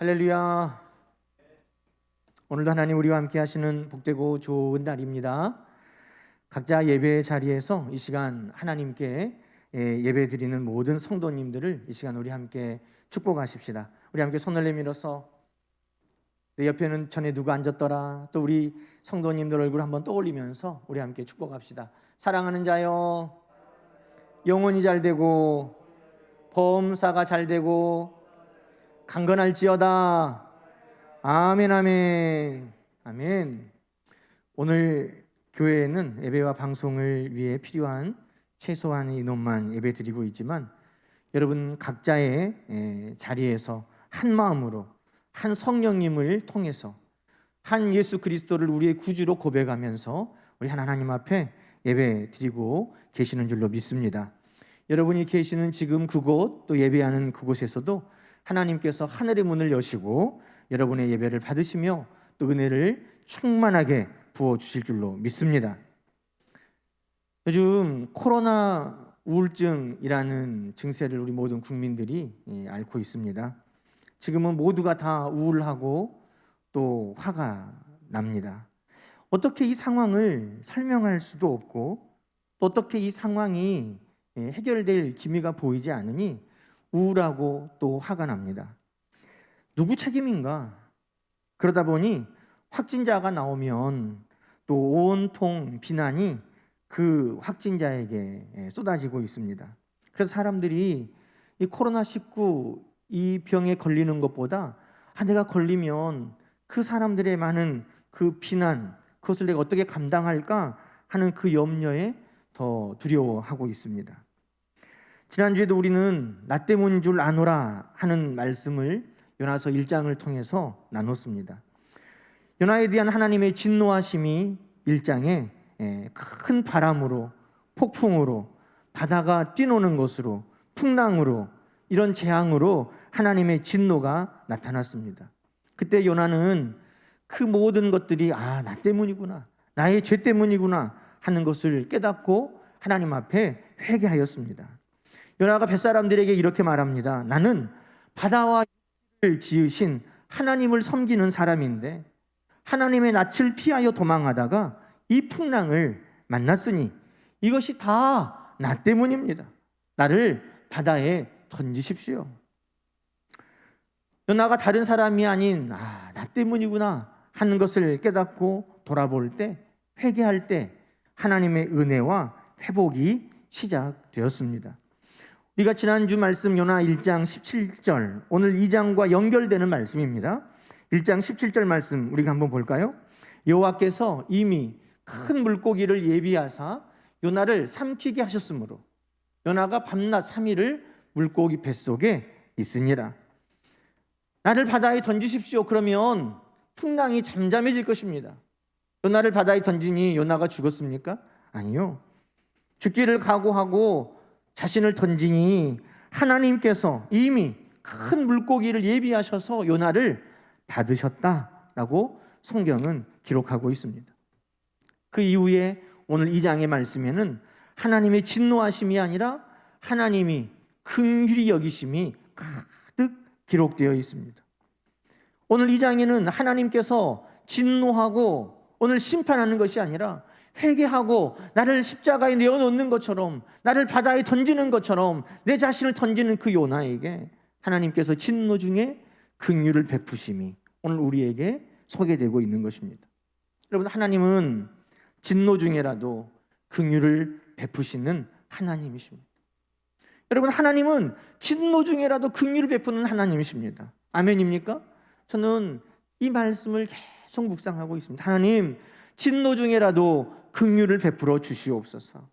할렐루야. 오늘도 하나님 우리와 함께 하시는 복되고 좋은 날입니다. 각자 예배 자리에서 이 시간 하나님께 예배 드리는 모든 성도님들을 이 시간 우리 함께 축복하십시다. 우리 함께 손을 내밀어서 내 옆에는 전에 누가 앉았더라, 또 우리 성도님들 얼굴 한번 떠올리면서 우리 함께 축복합시다. 사랑하는 자여, 영혼이 잘 되고 범사가 잘 되고 강건할지어다. 아멘, 아멘, 아멘. 오늘 교회에는 예배와 방송을 위해 필요한 최소한 인원만 예배 드리고 있지만, 여러분 각자의 자리에서 한 마음으로 한 성령님을 통해서 한 예수 그리스도를 우리의 구주로 고백하면서 우리 하나님 앞에 예배 드리고 계시는 줄로 믿습니다. 여러분이 계시는 지금 그곳, 또 예배하는 그곳에서도 하나님께서 하늘의 문을 여시고 여러분의 예배를 받으시며 또 은혜를 충만하게 부어주실 줄로 믿습니다. 요즘 코로나 우울증이라는 증세를 우리 모든 국민들이 앓고 있습니다. 지금은 모두가 다 우울하고 또 화가 납니다. 어떻게 이 상황을 설명할 수도 없고, 또 어떻게 이 상황이 해결될 기미가 보이지 않으니 우울하고 또 화가 납니다. 누구 책임인가? 그러다 보니 확진자가 나오면 또 온통 비난이 그 확진자에게 쏟아지고 있습니다. 그래서 사람들이 이 코로나19 이 병에 걸리는 것보다 내가 걸리면 그 사람들의 많은 그 비난, 그것을 내가 어떻게 감당할까 하는 그 염려에 더 두려워하고 있습니다. 지난주에도 우리는 나 때문인 줄 아노라 하는 말씀을 요나서 1장을 통해서 나눴습니다. 요나에 대한 하나님의 진노하심이 1장에 큰 바람으로, 폭풍으로, 바다가 뛰노는 것으로, 풍랑으로, 이런 재앙으로 하나님의 진노가 나타났습니다. 그때 요나는 그 모든 것들이 나 때문이구나, 나의 죄 때문이구나 하는 것을 깨닫고 하나님 앞에 회개하였습니다. 요나가 뱃사람들에게 이렇게 말합니다. 나는 바다와 를 지으신 하나님을 섬기는 사람인데 하나님의 낯을 피하여 도망하다가 이 풍랑을 만났으니 이것이 다 나 때문입니다. 나를 바다에 던지십시오. 요나가 다른 사람이 아닌 나 때문이구나 하는 것을 깨닫고 돌아볼 때, 회개할 때 하나님의 은혜와 회복이 시작되었습니다. 우리가 지난주 말씀 요나 1장 17절, 오늘 2장과 연결되는 말씀입니다. 1장 17절 말씀 우리가 한번 볼까요? 여호와께서 이미 큰 물고기를 예비하사 요나를 삼키게 하셨으므로 요나가 밤낮 3일을 물고기 뱃속에 있으니라. 나를 바다에 던지십시오. 그러면 풍랑이 잠잠해질 것입니다. 요나를 바다에 던지니 요나가 죽었습니까? 아니요. 죽기를 각오하고 자신을 던지니 하나님께서 이미 큰 물고기를 예비하셔서 요나를 받으셨다라고 성경은 기록하고 있습니다. 그 이후에 오늘 2장의 말씀에는 하나님의 진노하심이 아니라 하나님이 긍휼히 여기심이 가득 기록되어 있습니다. 오늘 2장에는 하나님께서 진노하고 오늘 심판하는 것이 아니라 회개하고 나를 십자가에 내어놓는 것처럼, 나를 바다에 던지는 것처럼 내 자신을 던지는 그 요나에게 하나님께서 진노 중에 긍휼을 베푸심이 오늘 우리에게 소개되고 있는 것입니다. 여러분, 하나님은 진노 중에라도 긍휼을 베푸시는 하나님이십니다. 여러분, 하나님은 진노 중에라도 긍휼을 베푸는 하나님이십니다. 아멘입니까? 저는 이 말씀을 계속 묵상하고 있습니다. 하나님, 진노 중에라도 긍휼을 베풀어 주시옵소서.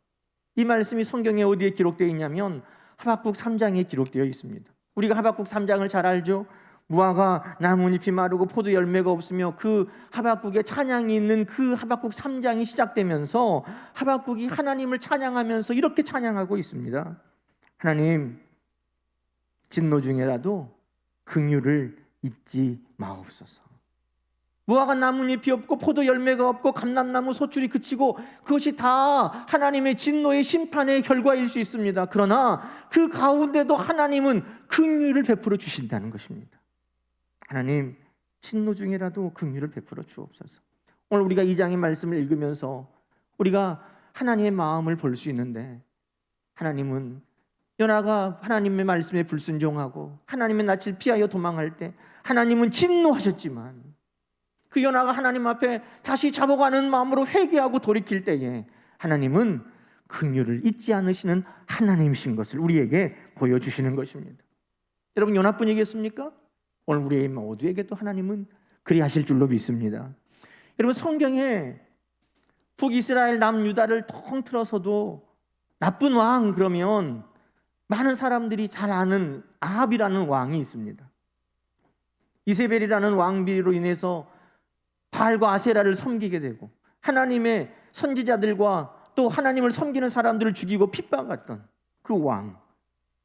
이 말씀이 성경에 어디에 기록되어 있냐면 하박국 3장에 기록되어 있습니다. 우리가 하박국 3장을 잘 알죠? 무화과 나뭇잎이 마르고 포도 열매가 없으며 그 하박국의 찬양이 있는 그 하박국 3장이 시작되면서 하박국이 하나님을 찬양하면서 이렇게 찬양하고 있습니다. 하나님, 진노 중에라도 긍휼을 잊지 마옵소서. 무화과 나뭇잎이 없고 포도 열매가 없고 감람나무 소출이 그치고 그것이 다 하나님의 진노의 심판의 결과일 수 있습니다. 그러나 그 가운데도 하나님은 긍휼을 베풀어 주신다는 것입니다. 하나님 진노 중에라도 긍휼을 베풀어 주옵소서. 오늘 우리가 이 장의 말씀을 읽으면서 우리가 하나님의 마음을 볼 수 있는데, 하나님은 요나가 하나님의 말씀에 불순종하고 하나님의 낯을 피하여 도망할 때 하나님은 진노하셨지만, 그 요나가 하나님 앞에 다시 잡아가는 마음으로 회개하고 돌이킬 때에 하나님은 긍휼을 잊지 않으시는 하나님이신 것을 우리에게 보여주시는 것입니다. 여러분, 요나뿐이겠습니까? 오늘 우리 모두에게도 하나님은 그리하실 줄로 믿습니다. 여러분, 성경에 북이스라엘 남유다를 통틀어서도 나쁜 왕 그러면 많은 사람들이 잘 아는 아합이라는 왕이 있습니다. 이세벨이라는 왕비로 인해서 바알과 아세라를 섬기게 되고 하나님의 선지자들과 또 하나님을 섬기는 사람들을 죽이고 핍박했던 그 왕.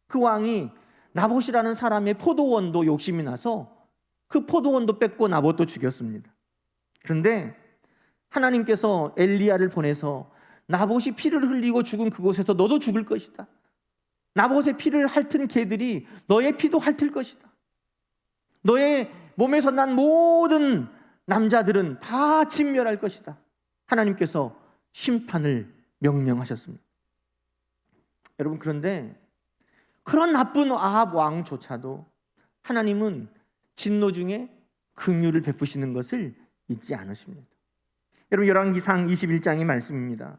그 왕이 나봇이라는 사람의 포도원도 욕심이 나서 그 포도원도 뺏고 나봇도 죽였습니다. 그런데 하나님께서 엘리야를 보내서 나봇이 피를 흘리고 죽은 그곳에서 너도 죽을 것이다. 나봇의 피를 핥은 개들이 너의 피도 핥을 것이다. 너의 몸에서 난 모든 남자들은 다 진멸할 것이다. 하나님께서 심판을 명령하셨습니다. 여러분, 그런데 그런 나쁜 아합 왕조차도 하나님은 진노 중에 긍휼을 베푸시는 것을 잊지 않으십니다. 여러분, 열왕기상 21장의 말씀입니다.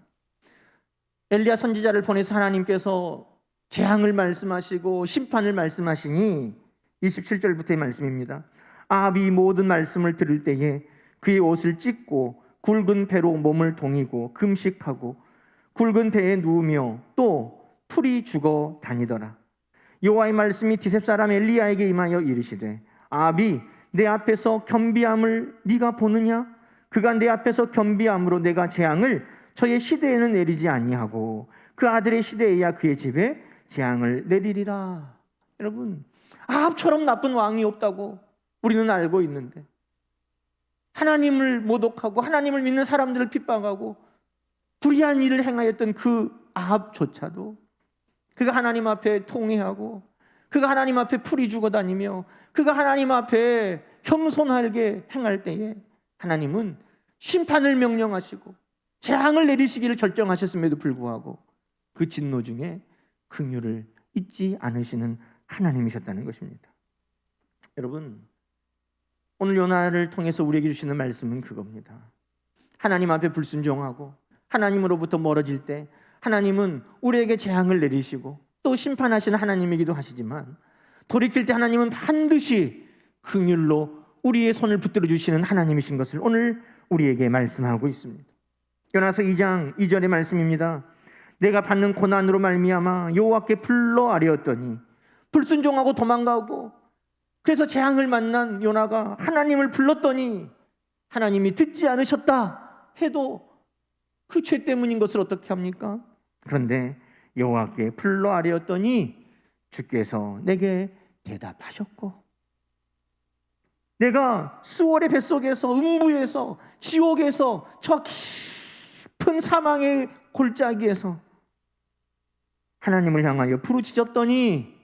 엘리야 선지자를 보내서 하나님께서 재앙을 말씀하시고 심판을 말씀하시니 27절부터의 말씀입니다. 아합이 모든 말씀을 들을 때에 그의 옷을 찢고 굵은 배로 몸을 동이고 금식하고 굵은 배에 누우며 또 풀이 죽어 다니더라. 여호와의 말씀이 디셉 사람 엘리야에게 임하여 이르시되, 아합이 내 앞에서 겸비함을 네가 보느냐? 그가 내 앞에서 겸비함으로 내가 재앙을 저의 시대에는 내리지 아니하고 그 아들의 시대에야 그의 집에 재앙을 내리리라. 여러분, 아합처럼 나쁜 왕이 없다고 우리는 알고 있는데, 하나님을 모독하고 하나님을 믿는 사람들을 핍박하고 불의한 일을 행하였던 그 아합조차도 그가 하나님 앞에 통회하고 그가 하나님 앞에 풀이 죽어 다니며 그가 하나님 앞에 겸손하게 행할 때에 하나님은 심판을 명령하시고 재앙을 내리시기를 결정하셨음에도 불구하고 그 진노 중에 긍휼을 잊지 않으시는 하나님이셨다는 것입니다. 여러분, 오늘 요나를 통해서 우리에게 주시는 말씀은 그겁니다. 하나님 앞에 불순종하고 하나님으로부터 멀어질 때 하나님은 우리에게 재앙을 내리시고 또 심판하시는 하나님이기도 하시지만, 돌이킬 때 하나님은 반드시 긍휼로 우리의 손을 붙들어 주시는 하나님이신 것을 오늘 우리에게 말씀하고 있습니다. 요나서 2장 2절의 말씀입니다. 내가 받는 고난으로 말미암아 여호와께 불러 아뢰었더니, 불순종하고 도망가고 그래서 재앙을 만난 요나가 하나님을 불렀더니 하나님이 듣지 않으셨다 해도 그 죄 때문인 것을 어떻게 합니까? 그런데 여호와께 불러 아뢰었더니 주께서 내게 대답하셨고, 내가 수월의 뱃속에서 음부에서 지옥에서 저 깊은 사망의 골짜기에서 하나님을 향하여 부르짖었더니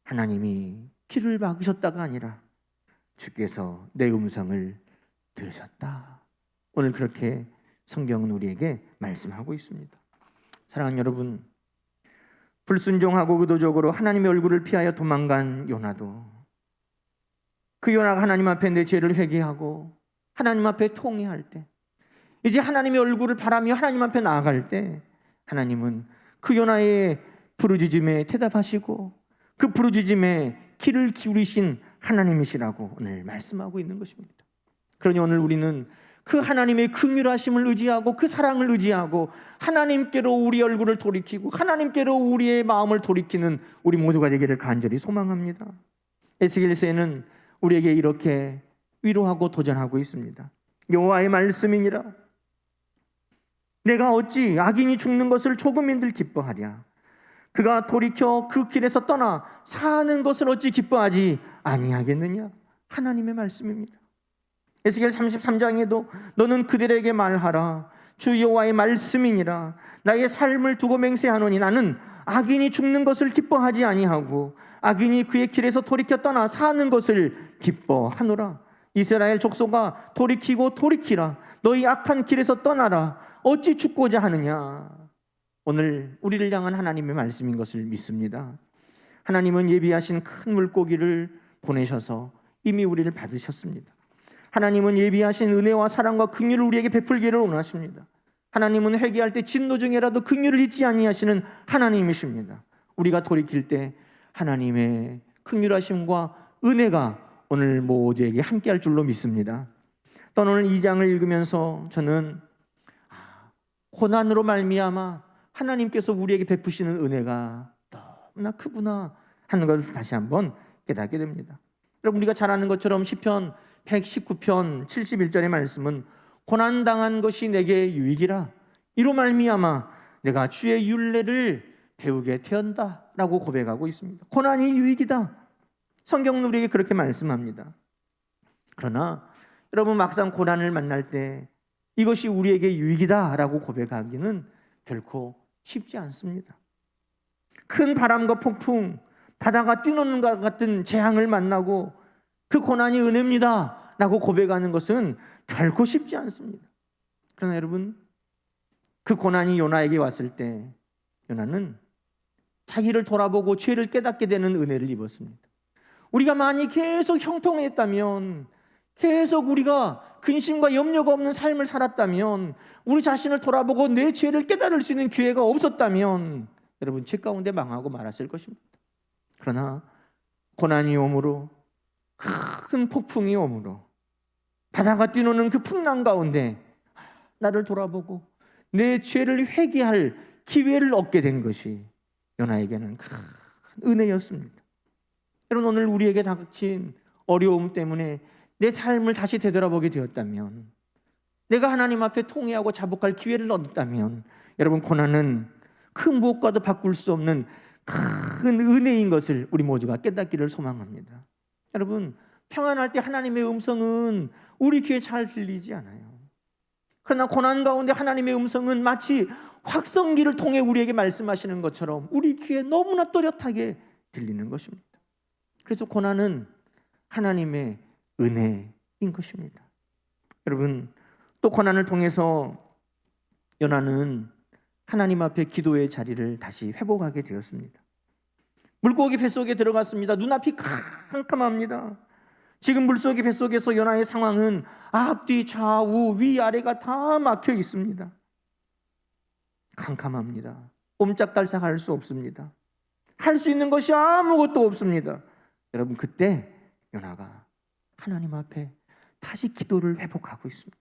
하나님이 귀를 막으셨다가 아니라 주께서 내 음성을 들으셨다. 오늘 그렇게 성경은 우리에게 말씀하고 있습니다. 사랑하는 여러분, 불순종하고 의도적으로 하나님의 얼굴을 피하여 도망간 요나도, 그 요나가 하나님 앞에 내 죄를 회개하고 하나님 앞에 통회할 때, 이제 하나님의 얼굴을 바라며 하나님 앞에 나아갈 때 하나님은 그 요나의 부르짖음에 대답하시고 그 부르짖음에 귀를 기울이신 하나님이시라고 오늘 말씀하고 있는 것입니다. 그러니 오늘 우리는 그 하나님의 긍휼하심을 의지하고 그 사랑을 의지하고 하나님께로 우리 얼굴을 돌이키고 하나님께로 우리의 마음을 돌이키는 우리 모두가 되기를 간절히 소망합니다. 에스겔서에는 우리에게 이렇게 위로하고 도전하고 있습니다. 여호와의 말씀이니라. 내가 어찌 악인이 죽는 것을 조금인들 기뻐하랴. 그가 돌이켜 그 길에서 떠나 사는 것을 어찌 기뻐하지 아니하겠느냐. 하나님의 말씀입니다. 에스겔 33장에도 너는 그들에게 말하라. 주 여호와의 말씀이니라. 나의 삶을 두고 맹세하노니 나는 악인이 죽는 것을 기뻐하지 아니하고 악인이 그의 길에서 돌이켜 떠나 사는 것을 기뻐하노라. 이스라엘 족속아 돌이키고 돌이키라. 너희 악한 길에서 떠나라. 어찌 죽고자 하느냐. 오늘 우리를 향한 하나님의 말씀인 것을 믿습니다. 하나님은 예비하신 큰 물고기를 보내셔서 이미 우리를 받으셨습니다. 하나님은 예비하신 은혜와 사랑과 긍휼을 우리에게 베풀기를 원하십니다. 하나님은 회개할 때 진노 중에라도 긍휼을 잊지 아니하시는 하나님이십니다. 우리가 돌이킬 때 하나님의 긍휼하심과 은혜가 오늘 모두에게 함께할 줄로 믿습니다. 또 오늘 2장을 읽으면서 저는 고난으로 말미암아 하나님께서 우리에게 베푸시는 은혜가 너무나 크구나 하는 것을 다시 한번 깨닫게 됩니다. 여러분, 우리가 잘 아는 것처럼 시편 119편 71절의 말씀은 고난당한 것이 내게 유익이라 이로 말미암아 내가 주의 율례를 배우게 되었다 라고 고백하고 있습니다. 고난이 유익이다. 성경은 우리에게 그렇게 말씀합니다. 그러나 여러분, 막상 고난을 만날 때 이것이 우리에게 유익이다 라고 고백하기는 결코 쉽지 않습니다. 큰 바람과 폭풍, 바다가 뛰노는 것 같은 재앙을 만나고 그 고난이 은혜입니다 라고 고백하는 것은 결코 쉽지 않습니다. 그러나 여러분, 그 고난이 요나에게 왔을 때 요나는 자기를 돌아보고 죄를 깨닫게 되는 은혜를 입었습니다. 우리가 만약 계속 형통했다면, 계속 우리가 근심과 염려가 없는 삶을 살았다면, 우리 자신을 돌아보고 내 죄를 깨달을 수 있는 기회가 없었다면 여러분, 죄 가운데 망하고 말았을 것입니다. 그러나 고난이 오므로, 큰 폭풍이 오므로, 바다가 뛰노는 그 풍랑 가운데 나를 돌아보고 내 죄를 회개할 기회를 얻게 된 것이 요나에게는 큰 은혜였습니다. 여러분, 오늘 우리에게 닥친 어려움 때문에 내 삶을 다시 되돌아보게 되었다면, 내가 하나님 앞에 통회하고 자복할 기회를 얻었다면, 여러분, 고난은 그 무엇과도 바꿀 수 없는 큰 은혜인 것을 우리 모두가 깨닫기를 소망합니다. 여러분, 평안할 때 하나님의 음성은 우리 귀에 잘 들리지 않아요. 그러나 고난 가운데 하나님의 음성은 마치 확성기를 통해 우리에게 말씀하시는 것처럼 우리 귀에 너무나 또렷하게 들리는 것입니다. 그래서 고난은 하나님의 은혜인 것입니다. 여러분, 또 고난을 통해서 요나는 하나님 앞에 기도의 자리를 다시 회복하게 되었습니다. 물고기 뱃속에 들어갔습니다. 눈앞이 캄캄합니다. 지금 물속의 뱃속에서 요나의 상황은 앞뒤 좌우 위아래가 다 막혀 있습니다. 캄캄합니다. 옴짝달싹할 수 없습니다. 할 수 있는 것이 아무것도 없습니다. 여러분, 그때 요나가 하나님 앞에 다시 기도를 회복하고 있습니다.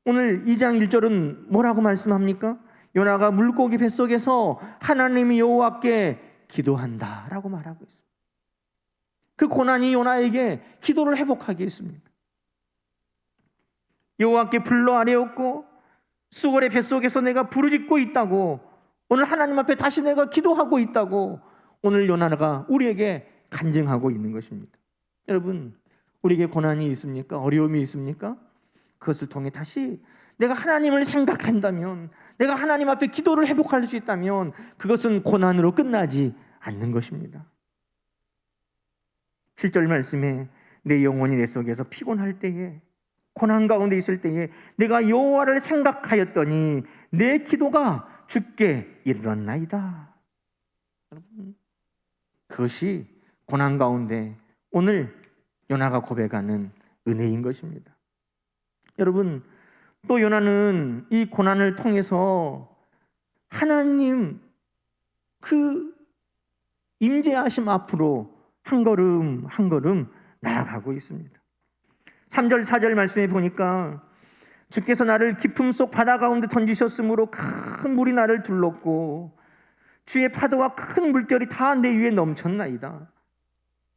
오늘 2장 1절은 뭐라고 말씀합니까? 요나가 물고기 뱃속에서 하나님 여호와께 기도한다라고 말하고 있습니다. 그 고난이 요나에게 기도를 회복하게 했습니다. 여호와께 불러 아뢰었고 수월의 뱃속에서 내가 부르짖고 있다고, 오늘 하나님 앞에 다시 내가 기도하고 있다고 오늘 요나가 우리에게 간증하고 있는 것입니다. 여러분, 우리에게 고난이 있습니까? 어려움이 있습니까? 그것을 통해 다시 내가 하나님을 생각한다면, 내가 하나님 앞에 기도를 회복할 수 있다면 그것은 고난으로 끝나지 않는 것입니다. 7절 말씀에 내 영혼이 내 속에서 피곤할 때에, 고난 가운데 있을 때에 내가 여호와를 생각하였더니 내 기도가 주께 이르렀나이다. 여러분, 그것이 고난 가운데 오늘 요나가 고백하는 은혜인 것입니다. 여러분, 또 요나는 이 고난을 통해서 하나님 그 임재하심 앞으로 한 걸음 한 걸음 나아가고 있습니다. 3절 4절 말씀에 보니까 주께서 나를 깊음 속 바다 가운데 던지셨으므로 큰 물이 나를 둘렀고 주의 파도와 큰 물결이 다 내 위에 넘쳤나이다.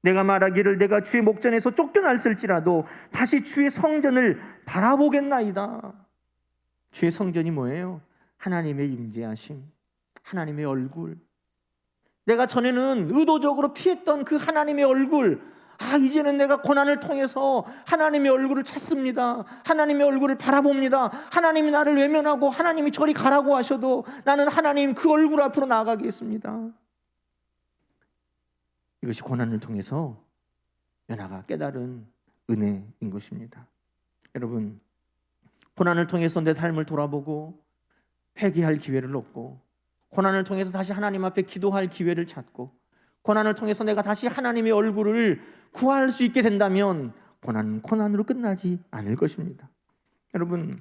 내가 말하기를 내가 주의 목전에서 쫓겨났을지라도 다시 주의 성전을 바라보겠나이다. 주의 성전이 뭐예요? 하나님의 임재하심, 하나님의 얼굴. 내가 전에는 의도적으로 피했던 그 하나님의 얼굴, 이제는 내가 고난을 통해서 하나님의 얼굴을 찾습니다. 하나님의 얼굴을 바라봅니다. 하나님이 나를 외면하고 하나님이 저리 가라고 하셔도 나는 하나님 그 얼굴 앞으로 나아가겠습니다. 이것이 고난을 통해서 연하가 깨달은 은혜인 것입니다. 여러분, 고난을 통해서 내 삶을 돌아보고 회개할 기회를 얻고, 고난을 통해서 다시 하나님 앞에 기도할 기회를 찾고, 고난을 통해서 내가 다시 하나님의 얼굴을 구할 수 있게 된다면 고난은 고난으로 끝나지 않을 것입니다. 여러분,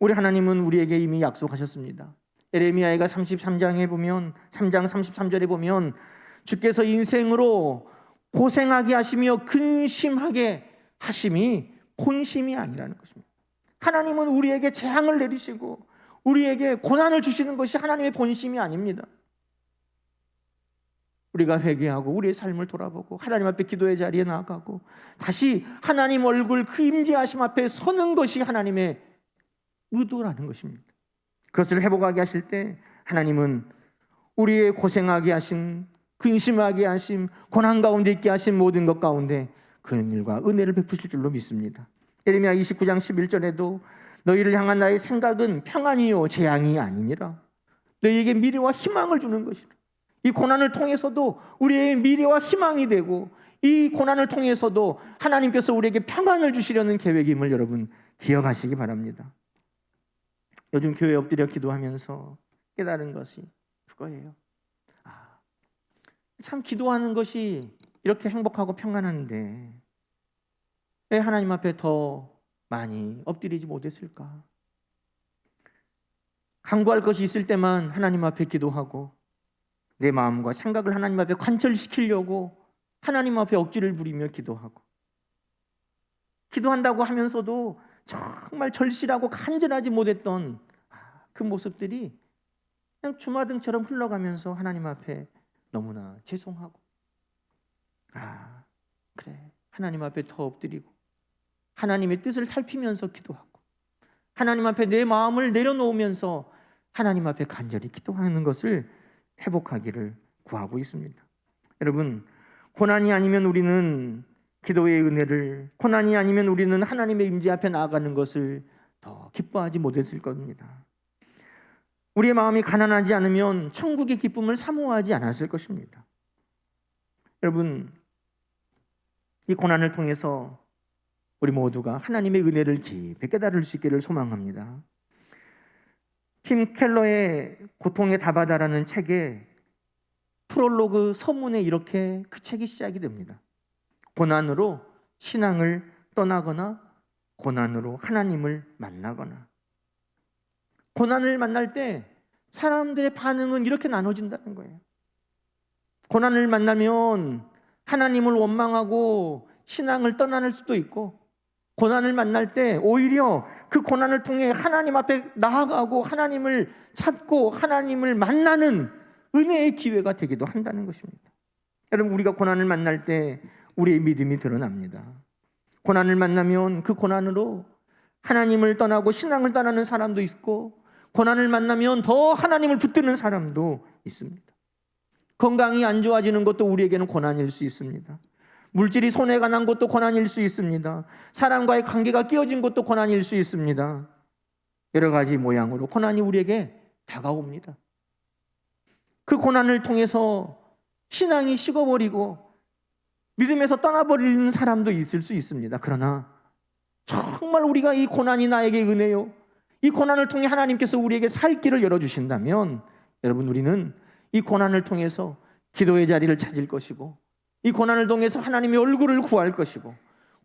우리 하나님은 우리에게 이미 약속하셨습니다. 에레미야가 33장에 보면, 3장 33절에 보면 주께서 인생으로 고생하게 하시며 근심하게 하심이 본심이 아니라는 것입니다. 하나님은 우리에게 재앙을 내리시고 우리에게 고난을 주시는 것이 하나님의 본심이 아닙니다. 우리가 회개하고 우리의 삶을 돌아보고 하나님 앞에 기도의 자리에 나아가고 다시 하나님 얼굴 그 임재하심 앞에 서는 것이 하나님의 의도라는 것입니다. 그것을 회복하게 하실 때 하나님은 우리의 고생하게 하신, 근심하게 하심, 고난 가운데 있게 하신 모든 것 가운데 그 일과 은혜를 베푸실 줄로 믿습니다. 예레미야 29장 11절에도 너희를 향한 나의 생각은 평안이요 재앙이 아니니라. 너희에게 미래와 희망을 주는 것이라. 이 고난을 통해서도 우리의 미래와 희망이 되고 이 고난을 통해서도 하나님께서 우리에게 평안을 주시려는 계획임을 여러분 기억하시기 바랍니다. 요즘 교회에 엎드려 기도하면서 깨달은 것이 그거예요. 참 기도하는 것이 이렇게 행복하고 평안한데 왜 하나님 앞에 더 많이 엎드리지 못했을까? 간구할 것이 있을 때만 하나님 앞에 기도하고 내 마음과 생각을 하나님 앞에 관철시키려고 하나님 앞에 억지를 부리며 기도하고, 기도한다고 하면서도 정말 절실하고 간절하지 못했던 그 모습들이 그냥 주마등처럼 흘러가면서 하나님 앞에 너무나 죄송하고, 그래, 하나님 앞에 더 엎드리고 하나님의 뜻을 살피면서 기도하고 하나님 앞에 내 마음을 내려놓으면서 하나님 앞에 간절히 기도하는 것을 회복하기를 구하고 있습니다. 여러분, 고난이 아니면 우리는 기도의 은혜를, 고난이 아니면 우리는 하나님의 임재 앞에 나아가는 것을 더 기뻐하지 못했을 겁니다. 우리의 마음이 가난하지 않으면 천국의 기쁨을 사모하지 않았을 것입니다. 여러분, 이 고난을 통해서 우리 모두가 하나님의 은혜를 깊이 깨달을 수 있기를 소망합니다. 팀 켈러의 고통의 다바다라는 책의 프롤로그 서문에 이렇게 그 책이 시작이 됩니다. 고난으로 신앙을 떠나거나 고난으로 하나님을 만나거나. 고난을 만날 때 사람들의 반응은 이렇게 나눠진다는 거예요. 고난을 만나면 하나님을 원망하고 신앙을 떠나는 수도 있고, 고난을 만날 때 오히려 그 고난을 통해 하나님 앞에 나아가고 하나님을 찾고 하나님을 만나는 은혜의 기회가 되기도 한다는 것입니다. 여러분, 우리가 고난을 만날 때 우리의 믿음이 드러납니다. 고난을 만나면 그 고난으로 하나님을 떠나고 신앙을 떠나는 사람도 있고, 고난을 만나면 더 하나님을 붙드는 사람도 있습니다. 건강이 안 좋아지는 것도 우리에게는 고난일 수 있습니다. 물질이 손해가 난 것도 고난일 수 있습니다. 사람과의 관계가 깨어진 것도 고난일 수 있습니다. 여러 가지 모양으로 고난이 우리에게 다가옵니다. 그 고난을 통해서 신앙이 식어버리고 믿음에서 떠나버리는 사람도 있을 수 있습니다. 그러나 정말 우리가 이 고난이 나에게 은혜요, 이 고난을 통해 하나님께서 우리에게 살 길을 열어주신다면 여러분, 우리는 이 고난을 통해서 기도의 자리를 찾을 것이고, 이 고난을 통해서 하나님의 얼굴을 구할 것이고,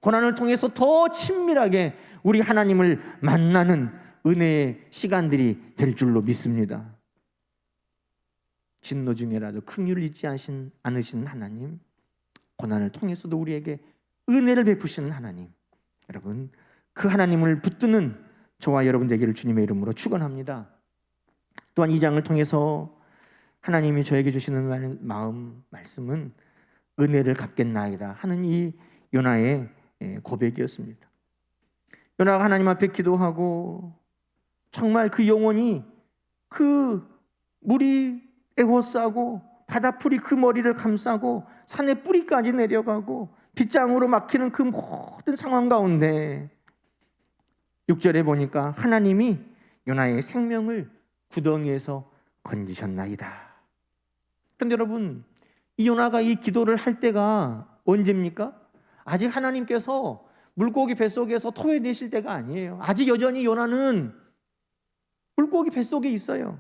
고난을 통해서 더 친밀하게 우리 하나님을 만나는 은혜의 시간들이 될 줄로 믿습니다. 진노 중에라도 긍휼을 잊지 않으신 하나님, 고난을 통해서도 우리에게 은혜를 베푸시는 하나님, 여러분, 그 하나님을 붙드는 저와 여러분 되기를 주님의 이름으로 축원합니다. 또한 이 장을 통해서 하나님이 저에게 주시는 말씀은 은혜를 갚겠나이다 하는 이 요나의 고백이었습니다. 요나가 하나님 앞에 기도하고 정말 그 영혼이 그 물이 에워싸고 바다풀이 그 머리를 감싸고 산의 뿌리까지 내려가고 빗장으로 막히는 그 모든 상황 가운데 6절에 보니까 하나님이 요나의 생명을 구덩이에서 건지셨나이다. 그런데 여러분, 이 요나가 이 기도를 할 때가 언제입니까? 아직 하나님께서 물고기 뱃속에서 토해내실 때가 아니에요. 아직 여전히 요나는 물고기 뱃속에 있어요.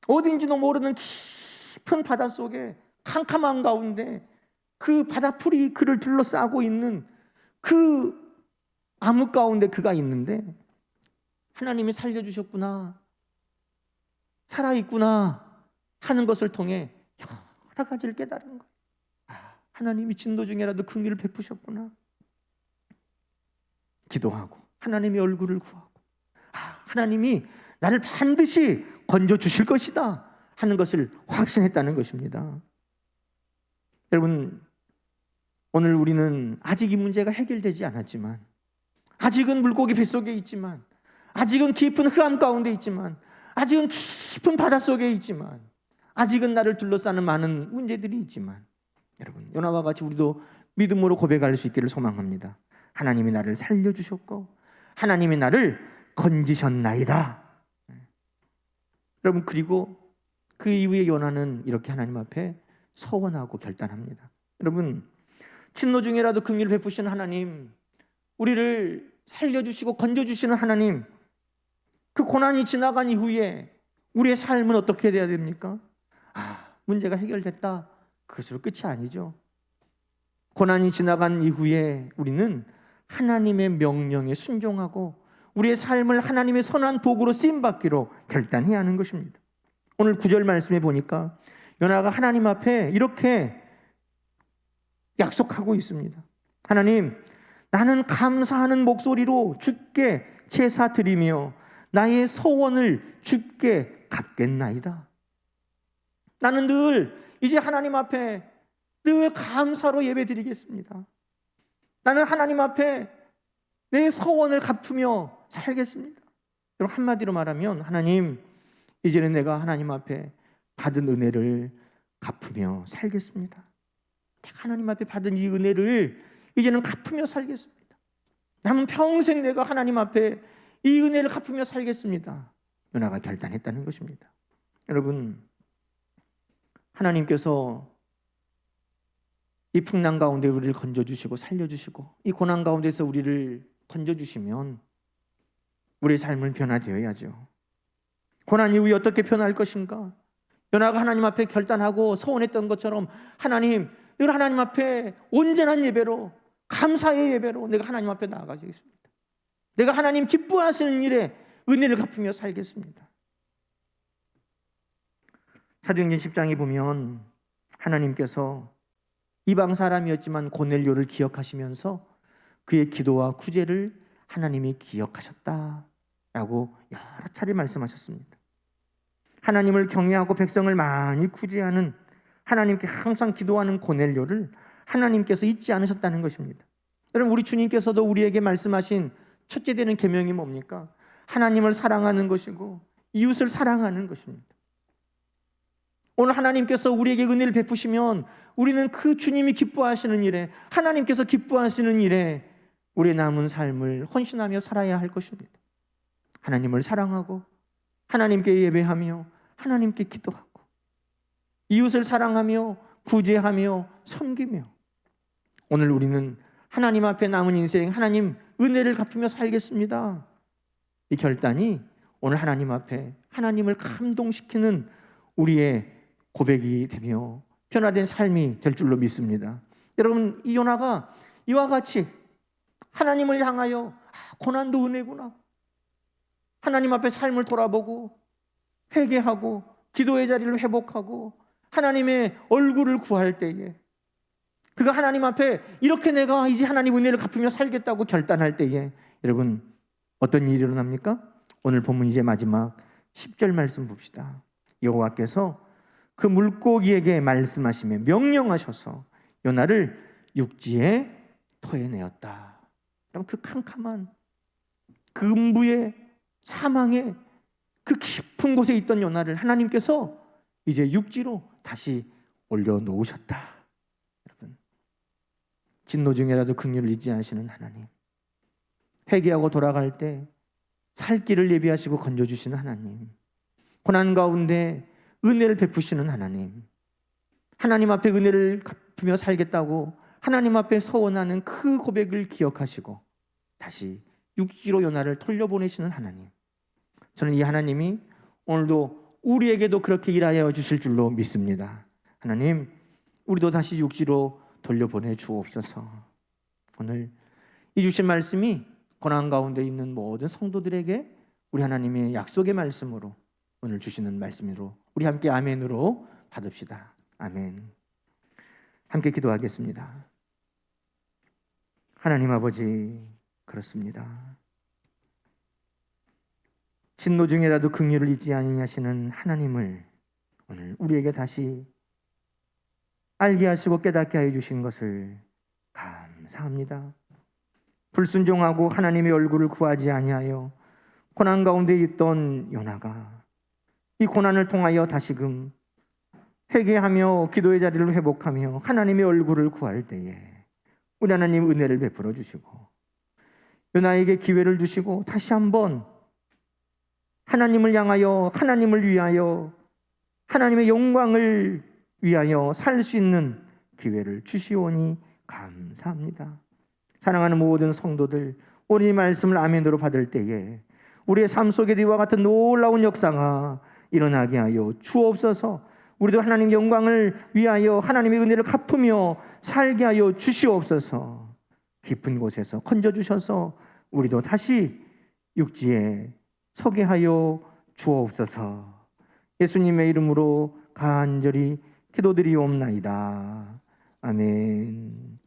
어딘지도 모르는 깊은 바닷속에 캄캄한 가운데 그 바다풀이 그를 둘러싸고 있는 그 암흑 가운데 그가 있는데 하나님이 살려주셨구나, 살아있구나 하는 것을 통해 여러 가지를 깨달은 거예요. 하나님이 진도 중에라도 긍휼을 베푸셨구나. 기도하고 하나님의 얼굴을 구하고 하나님이 나를 반드시 건져주실 것이다 하는 것을 확신했다는 것입니다. 여러분, 오늘 우리는 아직 이 문제가 해결되지 않았지만, 아직은 물고기 뱃속에 있지만, 아직은 깊은 흑암 가운데 있지만, 아직은 깊은 바닷속에 있지만, 아직은 나를 둘러싸는 많은 문제들이 있지만, 여러분, 요나와 같이 우리도 믿음으로 고백할 수 있기를 소망합니다. 하나님이 나를 살려주셨고 하나님이 나를 건지셨나이다. 여러분, 그리고 그 이후에 요나는 이렇게 하나님 앞에 서원하고 결단합니다. 여러분, 진노 중에라도 긍휼을 베푸시는 하나님, 우리를 살려주시고 건져주시는 하나님, 그 고난이 지나간 이후에 우리의 삶은 어떻게 돼야 됩니까? 문제가 해결됐다, 그것으로 끝이 아니죠. 고난이 지나간 이후에 우리는 하나님의 명령에 순종하고 우리의 삶을 하나님의 선한 도구로 쓰임받기로 결단해야 하는 것입니다. 오늘 9절 말씀에 보니까 요나가 하나님 앞에 이렇게 약속하고 있습니다. 하나님, 나는 감사하는 목소리로 주께 제사 드리며 나의 소원을 주께 갚겠나이다. 나는 늘 이제 하나님 앞에 늘 감사로 예배 드리겠습니다. 나는 하나님 앞에 내 소원을 갚으며 살겠습니다. 여러분, 한마디로 말하면 하나님, 이제는 내가 하나님 앞에 받은 은혜를 갚으며 살겠습니다. 하나님 앞에 받은 이 은혜를 이제는 갚으며 살겠습니다. 남은 평생 내가 하나님 앞에 이 은혜를 갚으며 살겠습니다. 요나가 결단했다는 것입니다. 여러분, 하나님께서 이 풍랑 가운데 우리를 건져주시고 살려주시고 이 고난 가운데서 우리를 건져주시면 우리의 삶은 변화되어야죠. 고난 이후에 어떻게 변화할 것인가? 요나가 하나님 앞에 결단하고 소원했던 것처럼 하나님, 늘 하나님 앞에 온전한 예배로, 감사의 예배로 내가 하나님 앞에 나아가겠습니다. 내가 하나님 기뻐하시는 일에 은혜를 갚으며 살겠습니다. 사도행전 10장에 보면 하나님께서 이방 사람이었지만 고넬료를 기억하시면서 그의 기도와 구제를 하나님이 기억하셨다라고 여러 차례 말씀하셨습니다. 하나님을 경외하고 백성을 많이 구제하는, 하나님께 항상 기도하는 고넬료를 하나님께서 잊지 않으셨다는 것입니다. 여러분, 우리 주님께서도 우리에게 말씀하신 첫째 되는 계명이 뭡니까? 하나님을 사랑하는 것이고 이웃을 사랑하는 것입니다. 오늘 하나님께서 우리에게 은혜를 베푸시면 우리는 그 주님이 기뻐하시는 일에, 하나님께서 기뻐하시는 일에 우리의 남은 삶을 헌신하며 살아야 할 것입니다. 하나님을 사랑하고 하나님께 예배하며 하나님께 기도하고 이웃을 사랑하며 구제하며 섬기며, 오늘 우리는 하나님 앞에 남은 인생 하나님 은혜를 갚으며 살겠습니다. 이 결단이 오늘 하나님 앞에 하나님을 감동시키는 우리의 고백이 되며 변화된 삶이 될 줄로 믿습니다. 여러분, 이 요나가 이와 같이 하나님을 향하여 고난도 은혜구나, 하나님 앞에 삶을 돌아보고 회개하고 기도의 자리를 회복하고 하나님의 얼굴을 구할 때에, 그가 하나님 앞에 이렇게 내가 이제 하나님 은혜를 갚으며 살겠다고 결단할 때에 여러분, 어떤 일이 일어납니까? 오늘 본문 이제 마지막 10절 말씀 봅시다. 여호와께서 그 물고기에게 말씀하시며 명령하셔서 요나를 육지에 토해내었다. 여러분, 그 캄캄한 그 음부의 사망의 그 깊은 곳에 있던 요나를 하나님께서 이제 육지로 다시 올려놓으셨다. 여러분, 진노 중에라도 긍휼을 잊지 않으시는 하나님, 회개하고 돌아갈 때 살 길을 예비하시고 건져주시는 하나님, 고난 가운데 은혜를 베푸시는 하나님, 하나님 앞에 은혜를 갚으며 살겠다고 하나님 앞에 서원하는 그 고백을 기억하시고 다시 육지로 요나를 돌려보내시는 하나님, 저는 이 하나님이 오늘도 우리에게도 그렇게 일하여 주실 줄로 믿습니다. 하나님, 우리도 다시 육지로 돌려보내 주옵소서. 오늘 이 주신 말씀이 고난 가운데 있는 모든 성도들에게 우리 하나님의 약속의 말씀으로 오늘 주시는 말씀으로 우리 함께 아멘으로 받읍시다. 아멘. 함께 기도하겠습니다. 하나님 아버지, 그렇습니다. 진노 중에라도 긍휼을 잊지 아니하시는 하나님을 오늘 우리에게 다시 알게 하시고 깨닫게 하여 주신 것을 감사합니다. 불순종하고 하나님의 얼굴을 구하지 아니하여 고난 가운데 있던 요나가 이 고난을 통하여 다시금 회개하며 기도의 자리를 회복하며 하나님의 얼굴을 구할 때에 우리 하나님 은혜를 베풀어 주시고 요나에게 기회를 주시고 다시 한번 하나님을 향하여, 하나님을 위하여, 하나님의 영광을 위하여 살 수 있는 기회를 주시오니 감사합니다. 사랑하는 모든 성도들, 오늘 이 말씀을 아멘으로 받을 때에 우리의 삶 속에 이와 같은 놀라운 역사가 일어나게 하여 주옵소서. 우리도 하나님의 영광을 위하여 하나님의 은혜를 갚으며 살게 하여 주시옵소서. 깊은 곳에서 건져주셔서 우리도 다시 육지에 서게 하여 주옵소서. 예수님의 이름으로 간절히 기도드리옵나이다. 아멘.